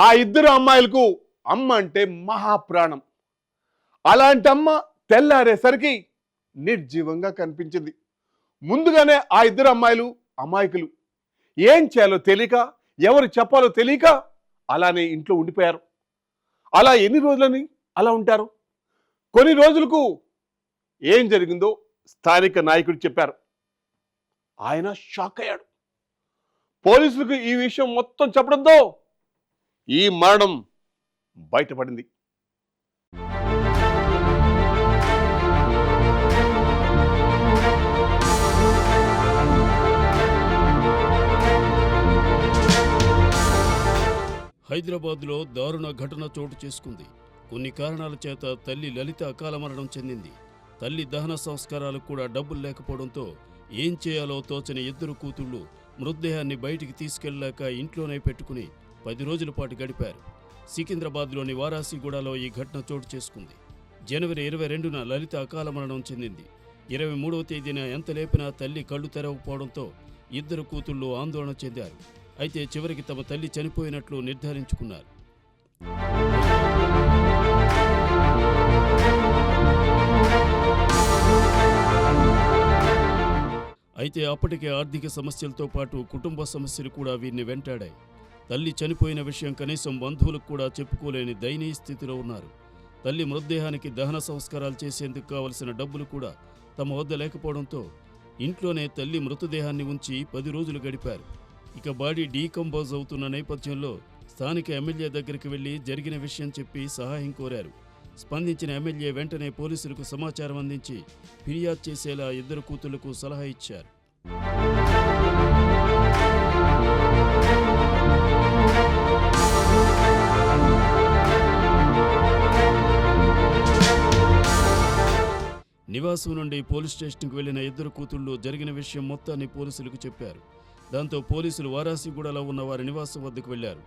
ఆ ఇద్దరు అమ్మాయిలకు అమ్మ అంటే మహాప్రాణం. అలాంటి అమ్మ తెల్లారేసరికి నిర్జీవంగా కనిపించింది. ముందుగానే ఆ ఇద్దరు అమ్మాయిలు అమాయకులు. ఏం చేయాలో తెలియక, ఎవరు చెప్పాలో తెలియక అలానే ఇంట్లో ఉండిపోయారు. అలా ఎన్ని రోజులని అలా ఉంటారు? కొన్ని రోజులకు ఏం జరిగిందో స్థానిక నాయకుడు చెప్పారు. ఆయన షాక్ అయ్యాడు. పోలీసులకు ఈ విషయం మొత్తం చెప్పడంతో ఈ మరణం బయటపడింది. హైదరాబాద్లో దారుణ ఘటన చోటు చేసుకుంది. కొన్ని కారణాల చేత తల్లి లలిత అకాల మరణం చెందింది. తల్లి దహన సంస్కారాలకు కూడా డబ్బులు లేకపోవడంతో ఏం చేయాలో తోచని ఇద్దరు కూతుళ్లు మృతదేహాన్ని బయటికి తీసుకెళ్లాక ఇంట్లోనే పెట్టుకుని 10 రోజుల పాటు గడిపారు. సికింద్రాబాద్లోని వారాసిగూడలో ఈ ఘటన చోటు చేసుకుంది. జనవరి 22న లలిత అకాల మరణం చెందింది. 23వ తేదీన ఎంత లేపినా తల్లి కళ్ళు తెరవకపోవడంతో ఇద్దరు కూతుళ్లు ఆందోళన చెందారు. అయితే చివరికి తమ తల్లి చనిపోయినట్లు నిర్ధారించుకున్నారు. అయితే అప్పటికే ఆర్థిక సమస్యలతో పాటు కుటుంబ సమస్యలు కూడా వీరిని వెంటాడాయి. తల్లి చనిపోయిన విషయం కనీసం బంధువులకు కూడా చెప్పుకోలేని దయనీయ స్థితిలో ఉన్నారు. తల్లి మృతదేహానికి దహన సంస్కారాలు చేసేందుకు కావలసిన డబ్బులు కూడా తమ వద్ద లేకపోవడంతో ఇంట్లోనే తల్లి మృతదేహాన్ని ఉంచి 10 రోజులు గడిపారు. ఇక బాడీ డీకంపోజ్ అవుతున్న నేపథ్యంలో స్థానిక ఎమ్మెల్యే దగ్గరికి వెళ్లి జరిగిన విషయం చెప్పి సహాయం కోరారు. స్పందించిన ఎమ్మెల్యే వెంటనే పోలీసులకు సమాచారం అందించి ఫిర్యాదు చేసేలా ఇద్దరు కూతుళ్లకు సలహా ఇచ్చారు. నివాసం నుండి పోలీస్ స్టేషన్కు వెళ్లిన ఇద్దరు కూతుళ్లు జరిగిన విషయం మొత్తాన్ని పోలీసులకు చెప్పారు. దాంతో పోలీసులు వారాసిగూడలో ఉన్న వారి నివాసం వద్దకు వెళ్లారు.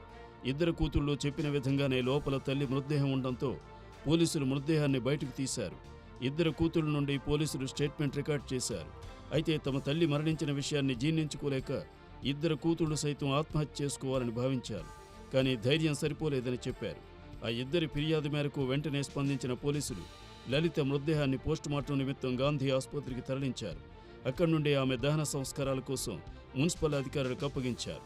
ఇద్దరు కూతుళ్లు చెప్పిన విధంగానే లోపల తల్లి మృతదేహం ఉండడంతో పోలీసులు మృతదేహాన్ని బయటకు తీశారు. ఇద్దరు కూతుళ్ల నుండి పోలీసులు స్టేట్మెంట్ రికార్డ్ చేశారు. అయితే తమ తల్లి మరణించిన విషయాన్ని జీర్ణించుకోలేక ఇద్దరు కూతుళ్లు సైతం ఆత్మహత్య చేసుకోవాలని భావించారు. కానీ ధైర్యం సరిపోలేదని చెప్పారు. ఆ ఇద్దరి ఫిర్యాదు మేరకు వెంటనే స్పందించిన పోలీసులు లలిత మృతదేహాన్ని పోస్టుమార్టం నిమిత్తం గాంధీ ఆసుపత్రికి తరలించారు. అక్కడి నుండి ఆమె దహన సంస్కారాల కోసం మున్సిపల్ అధికారులకు అప్పగించారు.